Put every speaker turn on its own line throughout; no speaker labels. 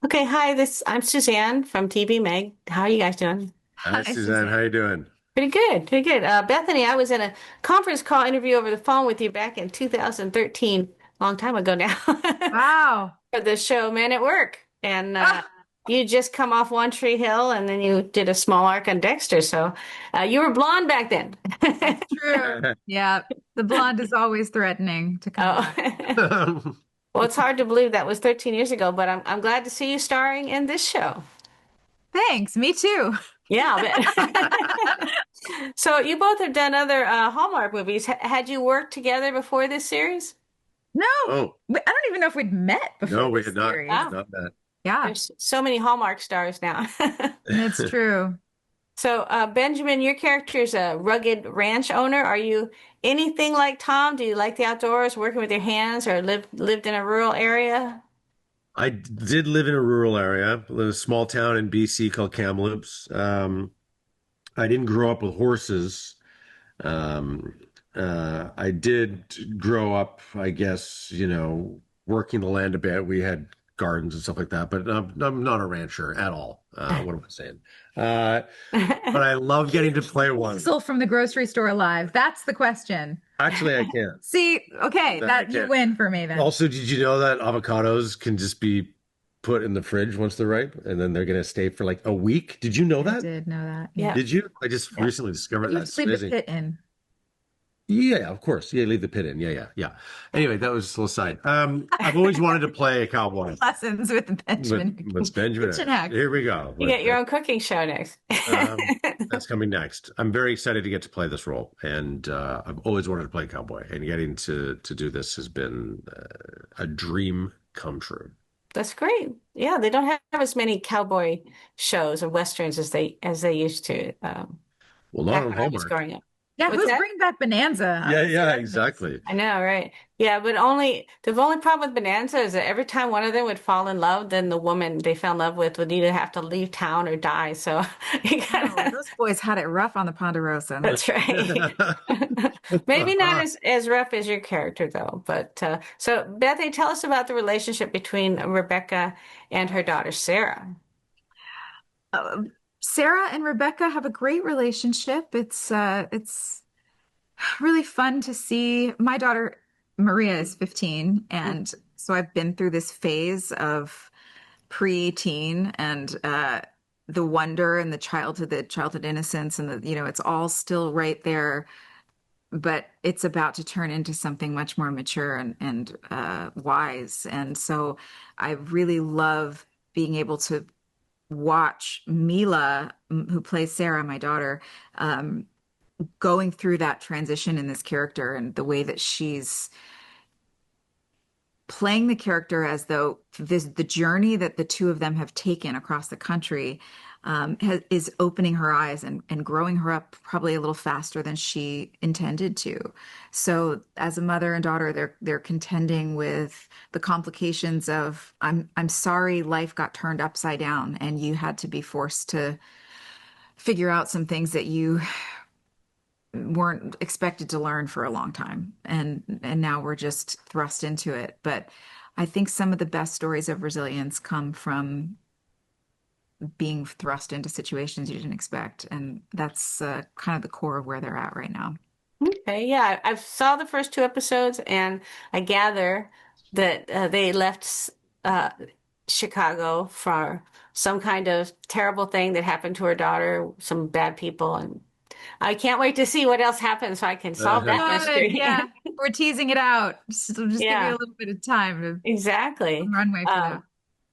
Okay, hi, I'm Suzanne from TVMEG. How are you guys doing?
Hi,
Hi,
Suzanne. How
Suzanne.
you doing?
Pretty good, pretty good. Bethany, I was in a conference call interview over the phone with you back in 2013, a long time ago now,
Wow.
for the show Men at Work. And
Ah,
you just come off One Tree Hill and then you did a small arc on Dexter. So you were blonde back then.
that's true. Yeah, the blonde is always threatening to come
Oh,
back.
well, it's hard to believe that was 13 years ago, but I'm glad to see you starring in this show.
Thanks, me too.
Yeah, I bet. So you both have done other Hallmark movies. Had you worked together before this series?
No,
Oh,
I don't even know if we'd met before
no, we
this
had not
series.
Wow,
not met.
Yeah,
there's so many Hallmark stars now.
it's true.
So Benjamin, your character is a rugged ranch owner. Are you anything like Tom? Do you like the outdoors, working with your hands, or lived in a rural area?
Did live in a rural area, live in a small town in BC called Kamloops. I didn't grow up with horses. Um, I did grow up, I guess, working the land a bit. We had gardens and stuff like that, but I'm not a rancher at all. What am I saying? Uh, but I love getting to play one.
Diesel from the grocery store alive. That's the question.
Actually, I can.
See, okay,
That I
that you
can.
win for me then.
Also, did you know that avocados can just be put in the fridge once they're ripe, and then they're gonna stay for like a week? Did you know
I
that?
did know that. Yeah.
Yeah,
Did you? I just
yeah.
recently discovered
You
that.
have to
It's
leave the
amazing.
pit in.
Yeah, of course. Yeah, leave the pit in. Yeah, yeah, yeah. Anyway, that was a little side. I've always wanted to play a cowboy
Lessons with Benjamin.
with Benjamin
Kitchen
Ayres.
hacks.
Here we go.
You get your own cooking show next.
Um, that's coming next. I'm very excited to get to play this role, and I've always wanted to play cowboy, and getting to do this has been a dream come true.
That's great. Yeah, they don't have as many cowboy shows or westerns as they used to
Well, not
back
on
when I was
Hallmark.
growing up.
Yeah,
What's
who's
that?
bringing back Bonanza? I
Yeah,
want to see
yeah,
that next.
exactly.
I know, right? Yeah, but the only problem with Bonanza is that every time one of them would fall in love, then the woman they fell in love with would either have to leave town or die. So you
No,
gotta,
those boys had it rough on the Ponderosa.
that's right. Maybe not as rough as your character though. But so Bethany, tell us about the relationship between Rebecca and her daughter Sarah.
Uh, Sarah and Rebecca have a great relationship. It's really fun to see. My daughter Maria is 15, and so I've been through this phase of pre-teen and the wonder and the childhood innocence, and it's all still right there, but it's about to turn into something much more mature and wise. And so I really love being able to watch Mila, who plays Sarah, my daughter, um, going through that transition in this character and the way that she's playing the character as though the journey that the two of them have taken across the country is opening her eyes and growing her up probably a little faster than she intended to. So as a mother and daughter, they're contending with the complications of I'm sorry life got turned upside down and you had to be forced to figure out some things that you weren't expected to learn for a long time, and now we're just thrust into it. But I think some of the best stories of resilience come from being thrust into situations you didn't expect, and that's kind of the core of where they're at right now.
Okay, yeah, I saw the first two episodes, and I gather that they left uh, Chicago for some kind of terrible thing that happened to her daughter, some bad people, and I can't wait to see what else happens so I can solve that
Good,
mystery.
yeah. We're teasing it out. Just give you
Yeah,
a little bit of time to
exactly.
runway for that.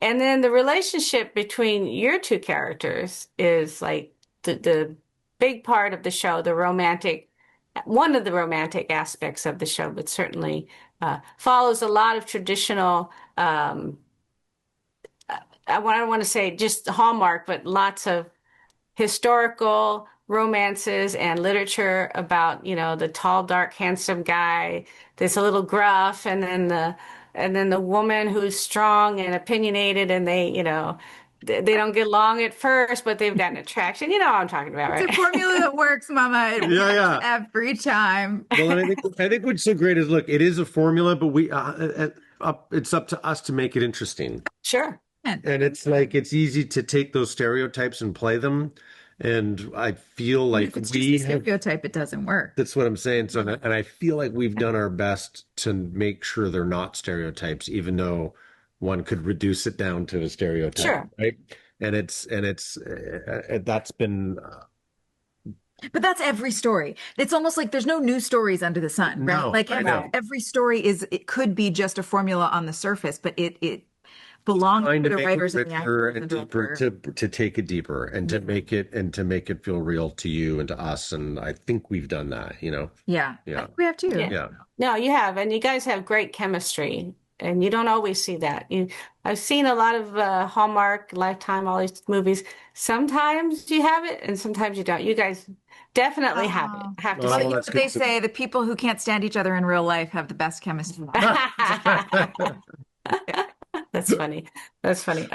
And then the relationship between your two characters is like the big part of the show, one of the romantic aspects of the show, but certainly follows a lot of traditional, I don't want to say just Hallmark, but lots of historical romances and literature about, the tall, dark, handsome guy that's a little gruff, and then the woman who's strong and opinionated, and they don't get along at first, but they've got an attraction. You know what I'm talking about,
It's a
right?
formula that works, Mama. It
Yeah,
works
yeah.
every time.
Well, and I think what's so great is, look, it is a formula, but it's up to us to make it interesting.
Sure.
And
And it's like it's easy to take those stereotypes and play them. And I feel like
if it's just a
we have,
stereotype, it doesn't work.
that's what I'm saying. So, and I feel like we've done our best to make sure they're not stereotypes, even though one could reduce it down to a stereotype,
Sure.
right? That's been
But that's every story. It's almost like there's no new stories under the sun, right?
no,
Like
I
every
know.
Right.
every story is it could be just a formula on the surface, but it belongs
Trying
to
to
the
make it
writers and the
richer
actors and
and
the
deeper
director.
to take it deeper and to make it feel real to you and to us. And I think we've done that, you know?
Yeah, I
Yeah.
think we have too.
Yeah.
Yeah.
No, you have, and you guys have great chemistry, and you don't always see that. I've seen a lot of Hallmark, Lifetime, all these movies. Sometimes you have it, and sometimes you don't. You guys definitely have it.
Oh.
I have to
Well,
Oh,
you
say.
know
that's
what
good.
they say, the people who can't stand each other in real life have the best chemistry.
That's funny. That's funny.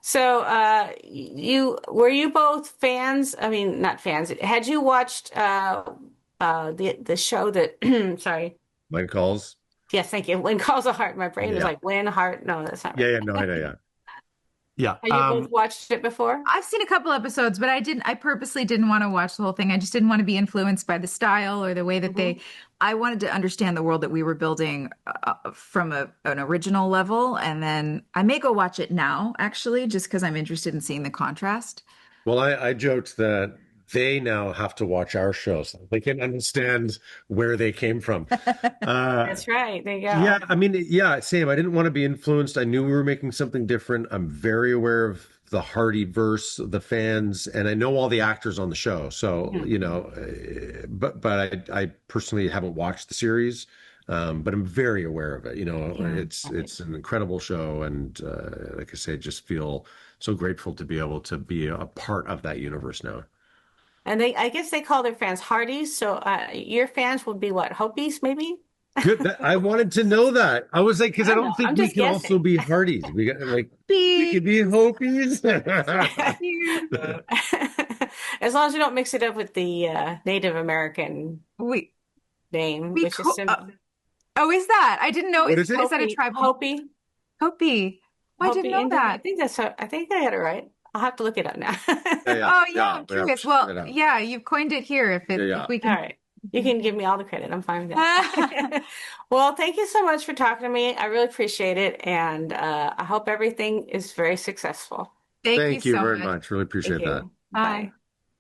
So you were you both fans? I mean, not fans. Had you watched the show that sorry.
Mine calls.
Yes, thank you. When Calls a Heart, my brain is
Yeah.
like when heart. No, that's not
Yeah.
right.
Yeah. No, I know. Yeah. Yeah.
Have you both watched it before?
I've seen a couple episodes, but I purposely didn't want to watch the whole thing. I just didn't want to be influenced by the style or the way that
Hmm.
I wanted to understand the world that we were building from an original level. And then I may go watch it now, actually, just because I'm interested in seeing the contrast.
Well, I joked that they now have to watch our show so they can understand where they came from. Uh,
That's right. There you
yeah,
go.
I mean, yeah, same. I didn't want to be influenced. I knew we were making something different. I'm very aware of the Hardy verse, the fans, and I know all the actors on the show. So,
Mhm.
you know, but I personally haven't watched the series, but I'm very aware of it. You know,
Yeah.
it's an incredible show, and like I say, just feel so grateful to be able to be a part of that universe now.
And I guess they call their fans Hardys. So your fans would be what? Hopies, maybe?
Good. I wanted to know that. I was like, because
I
I
don't
don't
know.
think
I'm
we
just
can also
guessing.
be Hardys. We got like we
Beep,
could be Hopies.
beep.
As long as you don't mix it up with the Native American
We
name,
we
which is
co
sim
oh, is that? I didn't know.
What is it?
Is that a
Hopi,
tribal
Hopi,
Hopi? Oh, I didn't
Hopi
know
Indian. I
that.
think I think I had it right. I'll have to look it up now.
Yeah, yeah,
Oh yeah,
yeah.
I'm
We have
curious.
to figure
Well,
it out.
yeah, you've coined it here.
Yeah,
If
yeah.
we
All
can.
right. You can give me all the credit. I'm fine with that. Well, thank you so much for talking to me. I really appreciate it. And I hope everything is very successful.
Thank you
Thank you
so
very
much.
much. Really
Thank
appreciate that.
you.
Bye.
Bye.